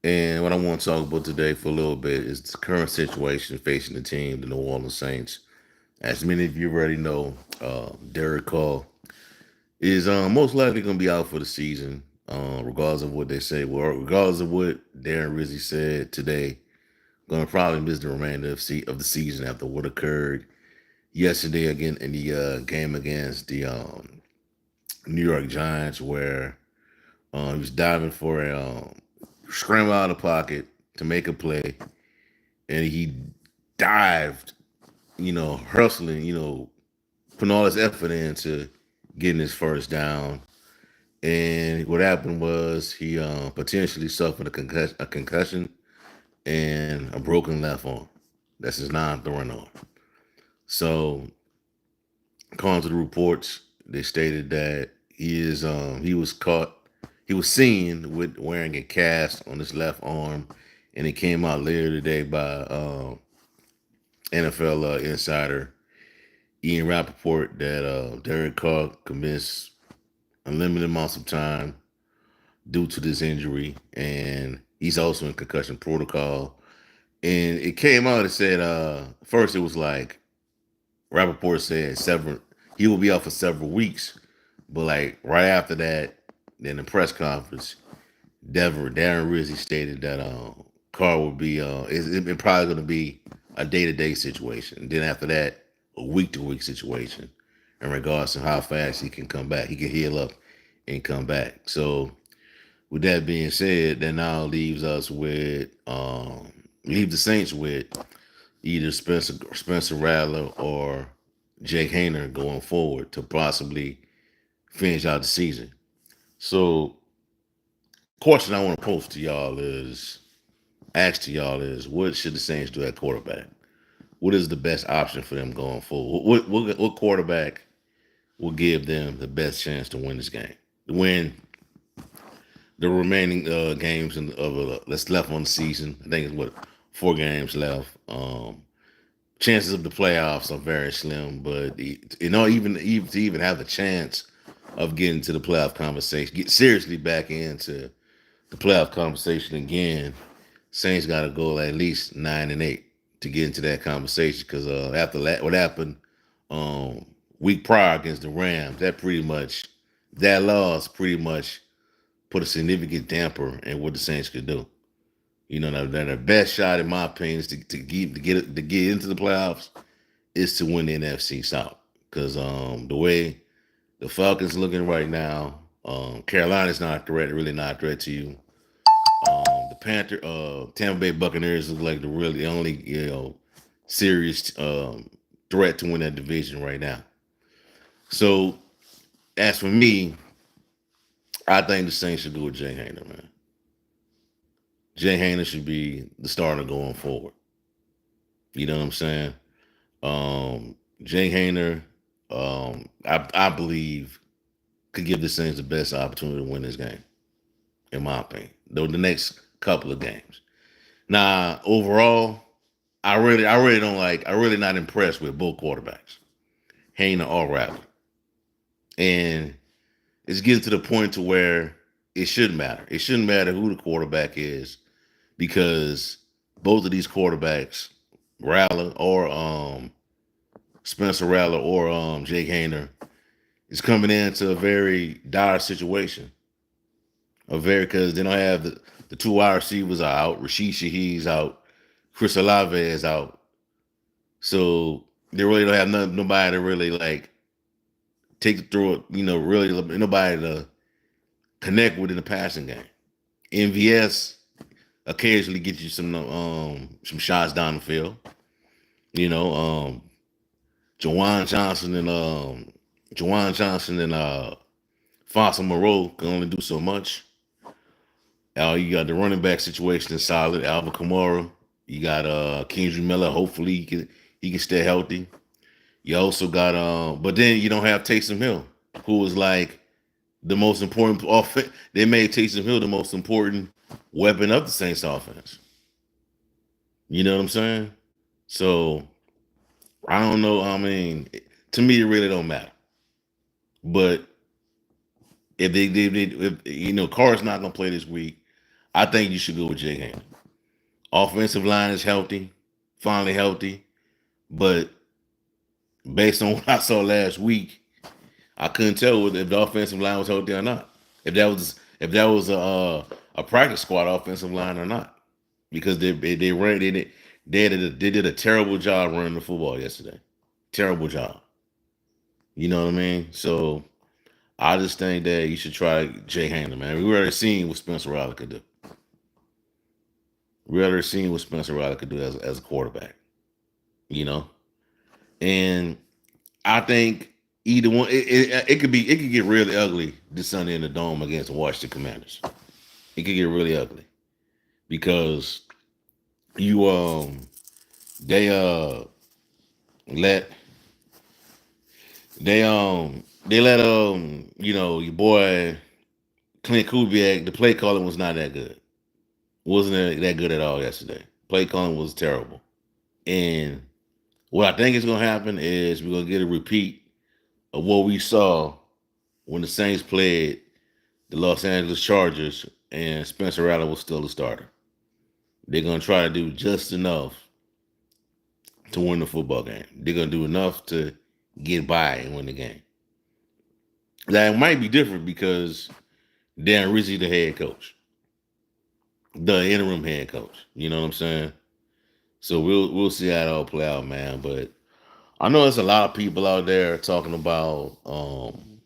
And what I want to talk about today for a little bit is the current situation facing the team, the New Orleans Saints. As many of you already know, Derek Carr is most likely going to be out for the season, regardless of what they say. Well, regardless of what Darren Rizzi said today, going to probably miss the remainder of the season after what occurred yesterday again in the game against the New York Giants, where he was diving for a scramble out of the pocket to make a play, and he dived, hustling, putting all his effort into getting his first down. And what happened was he potentially suffered a concussion and a broken left arm. That's his non-throwing arm. So, according to the reports, they stated that he was seen with wearing a cast on his left arm, and it came out later today by NFL insider Ian Rappaport that Derek Carr could miss unlimited amounts of time due to this injury, and he's also in concussion protocol. And it came out, it said, first it was like, Rappaport said he will be out for several weeks. But like right after that, in the press conference, Darren Rizzi stated that Carr would be, it probably going to be a day-to-day situation. And then after that, a week-to-week situation in regards to how fast he can come back. He can heal up and come back. So with that being said, that now leaves us with leave the Saints with either Spencer Rattler or Jake Hayner going forward to possibly finish out the season. So, question I want to pose to y'all is, ask to y'all is, what should the Saints do at quarterback? What is the best option for them going forward? What quarterback will give them the best chance to win this game? To win the remaining games that's left on the season. I think it's what 4 games left. Chances of the playoffs are very slim, but even to even have a chance of getting to the playoff conversation, get seriously back into the playoff conversation again, Saints got to go at least 9-8 to get into that conversation. Because after that, what happened week prior against the Rams, that loss pretty much put a significant damper in what the Saints could do. The best shot, in my opinion, is to get into the playoffs is to win the NFC South. Because the way the Falcons looking right now, Carolina's not a threat, really not a threat to you. Tampa Bay Buccaneers look like the only serious threat to win that division right now. So as for me, I think the Saints should go with Jay Hayner, man. Jay Hayner should be the starter going forward. You know what I'm saying? Jay Hayner, I believe, could give the Saints the best opportunity to win this game, in my opinion. Though the next couple of games. Now, overall, I really not impressed with both quarterbacks, Hayner or Rattler. And it's getting to the point to where it shouldn't matter. It shouldn't matter who the quarterback is, because both of these quarterbacks, Rattler or Spencer Rattler or Jake Hayner, is coming into a very dire situation. Because they don't have the two wide receivers are out. Rashid Shaheed's out. Chris Olave is out. So they really don't have nobody to really like take it through it. Really nobody to connect with in the passing game. MVS occasionally gets you some shots down the field. You know, Jawan Johnson and Fonsa Moreau can only do so much. You got the running back situation is solid. Alvin Kamara. You got Kendrick Miller. Hopefully he can stay healthy. You also got but then you don't have Taysom Hill, who is like the most important offense. They made Taysom Hill the most important weapon of the Saints offense. You know what I'm saying? So I don't know. I mean, to me, it really don't matter. But if Carr's not gonna play this week, I think you should go with Jake Ham. Offensive line is healthy, finally healthy, but based on what I saw last week, I couldn't tell if the offensive line was healthy or not. If that was a practice squad offensive line or not, because they ran they did a terrible job running the football yesterday. Terrible job. You know what I mean? So I just think that you should try Jay Handler, man. We already seen what Spencer Rattler could do. We already seen what Spencer Rattler could do as a quarterback. You know, and I think either one it could get really ugly this Sunday in the dome against the Washington Commanders. It could get really ugly because you they let they let your boy Clint Kubiak, the play calling was not that good. Wasn't that good at all yesterday. Play calling was terrible. And what I think is gonna happen is we're gonna get a repeat of what we saw when the Saints played the Los Angeles Chargers and Spencer Rattler was still the starter. They're gonna try to do just enough to win the football game. They're gonna do enough to get by and win the game. That might be different because Dan Rizzi, the head coach, the interim head coach. You know what I'm saying? So we'll see how it all play out, man. But I know there's a lot of people out there talking about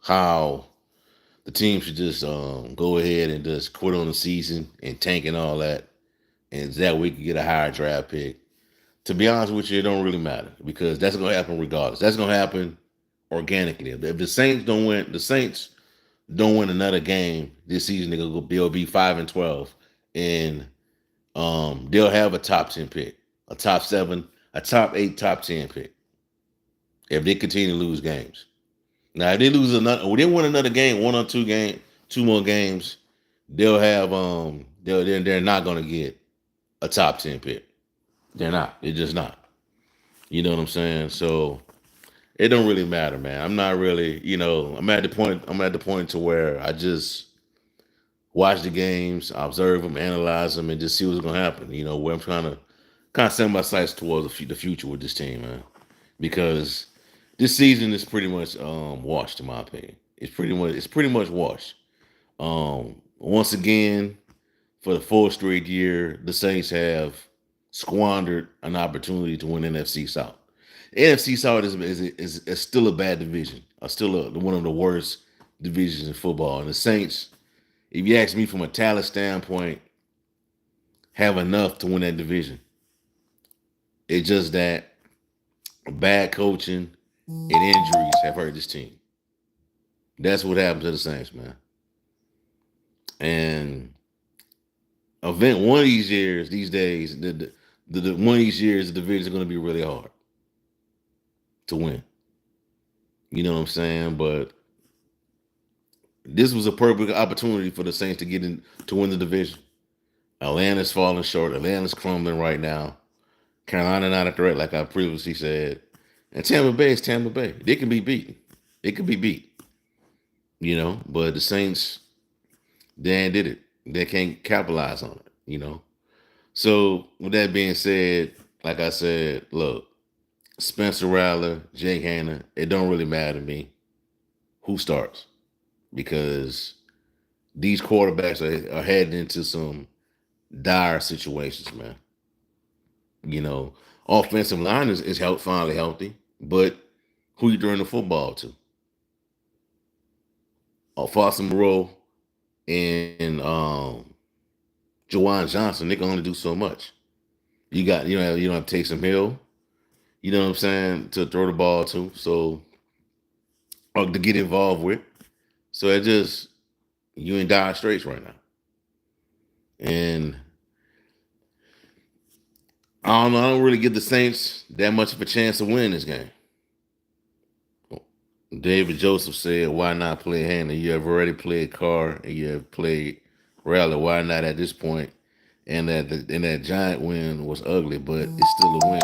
how the team should just go ahead and just quit on the season and tank and all that, and that we could get a higher draft pick. To be honest with you, it don't really matter because that's going to happen regardless. That's going to happen organically. If the Saints don't win another game this season, they'll be 5-12, and they'll have a top 10 pick, a top 7, a top 8, top 10 pick if they continue to lose games. Now, if they win another game, 1 or 2 2 more games, they'll have they're not going to get a top 10 pick. They're not. They're just not. You know what I'm saying? So it don't really matter, man. I'm not really, I'm at the point. I'm at the point to where I just watch the games, observe them, analyze them, and just see what's gonna happen. Where I'm trying to kind of set my sights towards the future with this team, man. Because this season is pretty much washed, in my opinion. It's pretty much washed. Once again, for the fourth straight year, the Saints have squandered an opportunity to win NFC South. NFC South is still a bad division. Still one of the worst divisions in football. And the Saints, if you ask me from a talent standpoint, have enough to win that division. It's just that bad coaching and injuries have hurt this team. That's what happened to the Saints, man. And event one of these years, these days, the one of these years, the division is going to be really hard to win. You know what I'm saying? But this was a perfect opportunity for the Saints to get in to win the division. Atlanta's falling short. Atlanta's crumbling right now. Carolina not a threat, like I previously said. And Tampa Bay is Tampa Bay. They can be beaten. It can be beat. But the Saints, they did it. They can't capitalize on it. So with that being said, like I said, look, Spencer Rattler, Jake Hanna, it don't really matter to me who starts because these quarterbacks are heading into some dire situations, man. Offensive line is finally healthy, but who you throwing the football to? Foster Moreau and Jawan Johnson, they can only do so much. You don't have Taysom Hill, you know what I'm saying, to throw the ball to, so or to get involved with. So it just you in dire straits right now. And I don't know, I don't really give the Saints that much of a chance to win this game. David Joseph said, why not play Hannah? You have already played Carr and you have played Rattler. Why not at this point? And that Giant win was ugly, but it's still a win.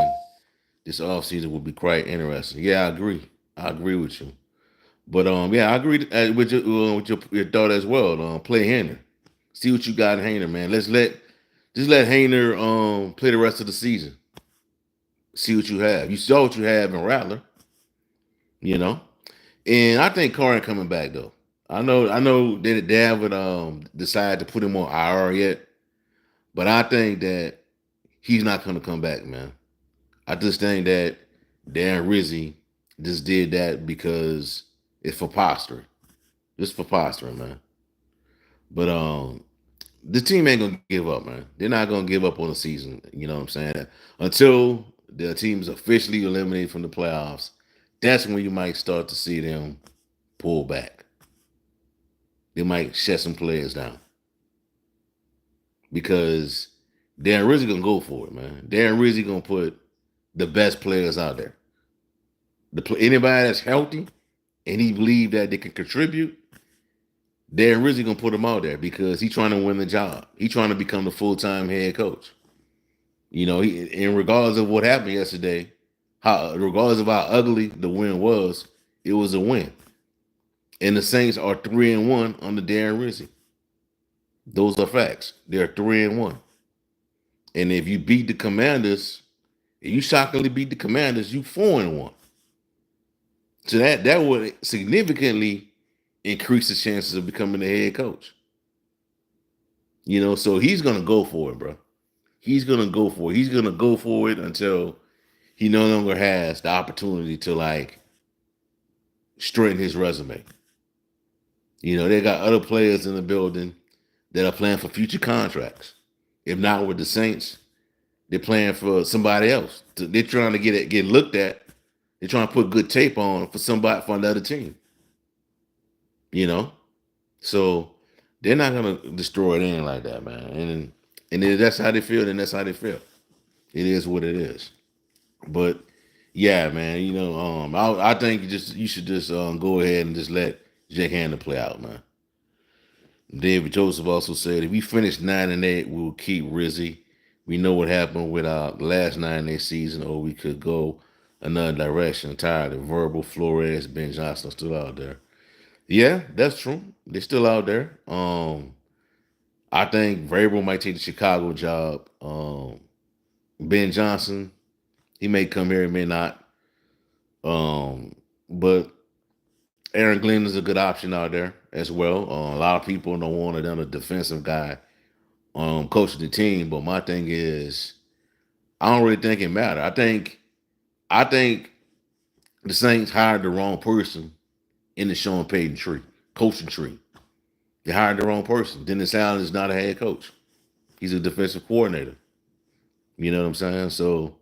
This offseason will be quite interesting. Yeah, I agree. I agree with you. But yeah, I agree with your thought as well. Play Henry. See what you got in Hayner, man. Just let Hayner play the rest of the season. See what you have. You saw what you have in Rattler, you know. And I think Carr ain't coming back though. I know that they haven't decided to put him on IR yet, but I think that he's not gonna come back, man. I just think that Darren Rizzi just did that because it's for posturing. Just for posturing, man. But the team ain't gonna give up, man. They're not gonna give up on the season. You know what I'm saying? Until the team is officially eliminated from the playoffs, that's when you might start to see them pull back. They might shut some players down because Darren Rizzi gonna go for it, man. Darren Rizzi gonna put the best players out there. Anybody that's healthy and he believe that they can contribute, Darren Rizzi gonna put him out there because he's trying to win the job. He's trying to become the full-time head coach. You know, in regardless of what happened yesterday, regardless of how ugly the win was, it was a win. And the Saints are 3-1 under Darren Rizzi. Those are facts. They're 3-1. And if you beat the Commanders, if you shockingly beat the Commanders, you 4-1. So that would significantly increase the chances of becoming the head coach. You know, so he's gonna go for it, bro. He's gonna go for it. He's gonna go for it until he no longer has the opportunity to like straighten his resume. You know, they got other players in the building that are playing for future contracts. If not with the Saints, they're playing for somebody else. They're trying to get looked at. They're trying to put good tape on for another team. You know, so they're not gonna destroy it in like that, man. And if that's how they feel, then that's how they feel. It is what it is. But yeah, man, you know, I think you should just go ahead and just let Jake Handler play out, man. David Joseph also said, if we finish 9-8, we'll keep Rizzi. We know what happened with our last 9-8 season, or we could go another direction. Tired of Verbal, Flores, Ben Johnson are still out there. Yeah, that's true. They're still out there. I think Vrabel might take the Chicago job. Ben Johnson, he may come here, he may not. But Aaron Glenn is a good option out there as well. A lot of people don't want another defensive guy coaching the team, but my thing is, I don't really think it matters. I think the Saints hired the wrong person in the Sean Payton tree, coaching tree. They hired the wrong person. Dennis Allen is not a head coach. He's a defensive coordinator. You know what I'm saying? So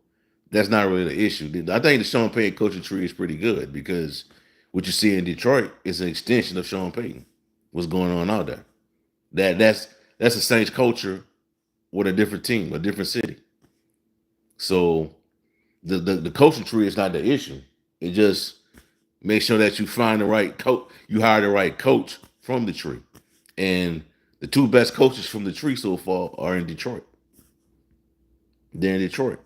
that's not really the issue. I think the Sean Payton coaching tree is pretty good because what you see in Detroit is an extension of Sean Payton. What's going on out there? That's the Saints culture with a different team, a different city. So the coaching tree is not the issue. It just make sure that you find the right coach, you hire the right coach from the tree. And the two best coaches from the tree so far are in Detroit. They're in Detroit.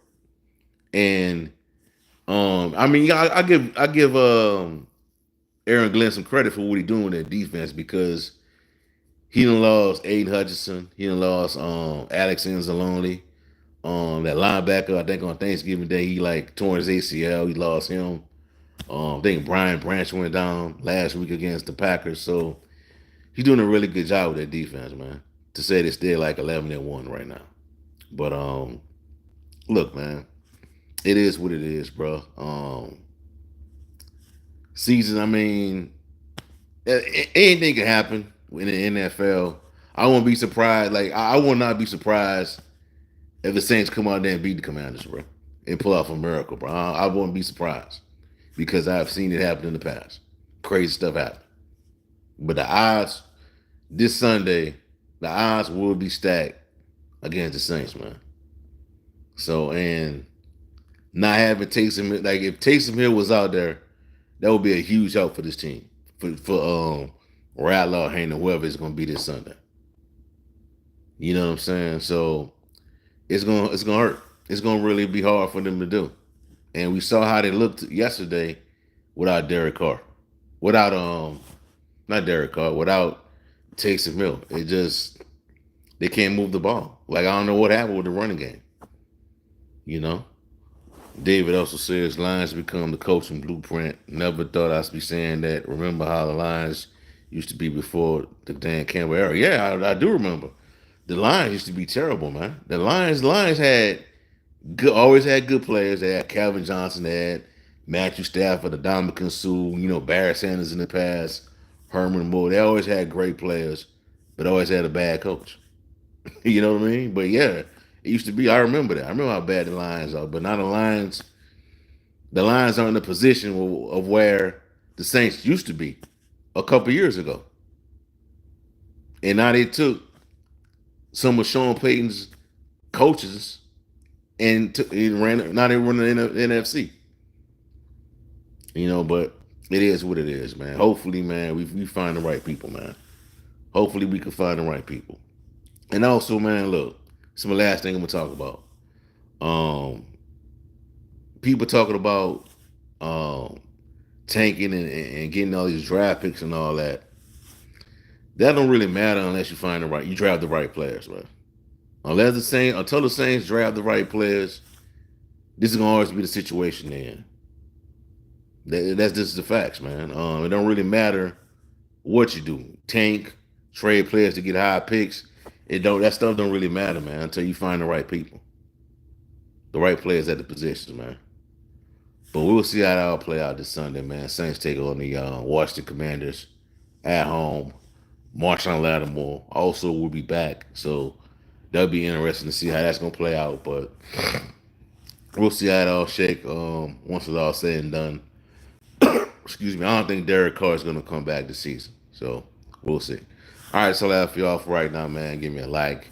And I mean, I give Aaron Glenn some credit for what he's doing at defense because he done lost Aiden Hutchinson. He done lost Alex Anzalone. That linebacker, I think on Thanksgiving Day, he like tore his ACL. He lost him. I think Brian Branch went down last week against the Packers. So he's doing a really good job with that defense, man. To say they're still like 11-1 right now. But look, man, it is what it is, bro. Season, I mean, anything can happen in the NFL. I won't be surprised. Like I will not be surprised if the Saints come out there and beat the Commanders, bro, and pull off a miracle, bro. I won't be surprised because I've seen it happen in the past. Crazy stuff happen. But the odds this Sunday, the odds will be stacked against the Saints, man. So and not having Taysom, like if Taysom Hill was out there, that would be a huge help for this team. For Rattler, Hayner, whoever it's gonna be this Sunday. You know what I'm saying? So it's gonna hurt. It's gonna really be hard for them to do. And we saw how they looked yesterday without Derek Carr. Without not Derek Carr, without Taysom Hill. It just They can't move the ball. Like, I don't know what happened with the running game. You know, David also says Lions become the coaching blueprint. Never thought I'd be saying that. Remember how the Lions used to be before the Dan Campbell era? Yeah, I do remember. The Lions used to be terrible, man. The Lions had good, always had good players. They had Calvin Johnson, they had Matthew Stafford, Dominican Sue, Barry Sanders in the past, Herman Moore. They always had great players, but always had a bad coach. You know what I mean? But yeah, it used to be. I remember that. I remember how bad the Lions are. But now the Lions, are in the position of where the Saints used to be a couple years ago, and now they took some of Sean Payton's coaches and ran. Now they run the NFC. But it is what it is, man. Hopefully, man, we find the right people, man. Hopefully, we can find the right people. And also, man, look, this is my last thing I'm gonna talk about. Um, People talking about um tanking and getting all these draft picks and all that. That don't really matter unless you draft the right players, man. Until the Saints draft the right players, this is gonna always be the situation then. That's just the facts, man. It don't really matter what you do. Tank, trade players to get high picks. That stuff don't really matter, man, until you find the right people. The right players at the positions, man. But we'll see how that all play out this Sunday, man. Saints take on the Washington Commanders at home. Marshawn Lattimore also will be back. So that'll be interesting to see how that's gonna play out. But we'll see how it all shake once it's all said and done. Excuse me. I don't think Derek Carr is gonna come back this season. So we'll see. All right, so that's for y'all for right now, man. Give me a like,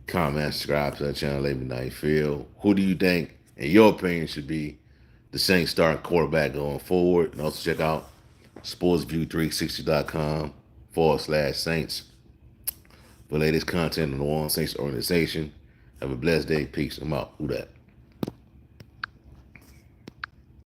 comment, subscribe to the channel. Let me know how you feel. Who do you think, in your opinion, should be the Saints starting quarterback going forward? And also check out sportsview360.com/Saints for latest content on the New Orleans Saints organization. Have a blessed day. Peace. I'm out. Who that?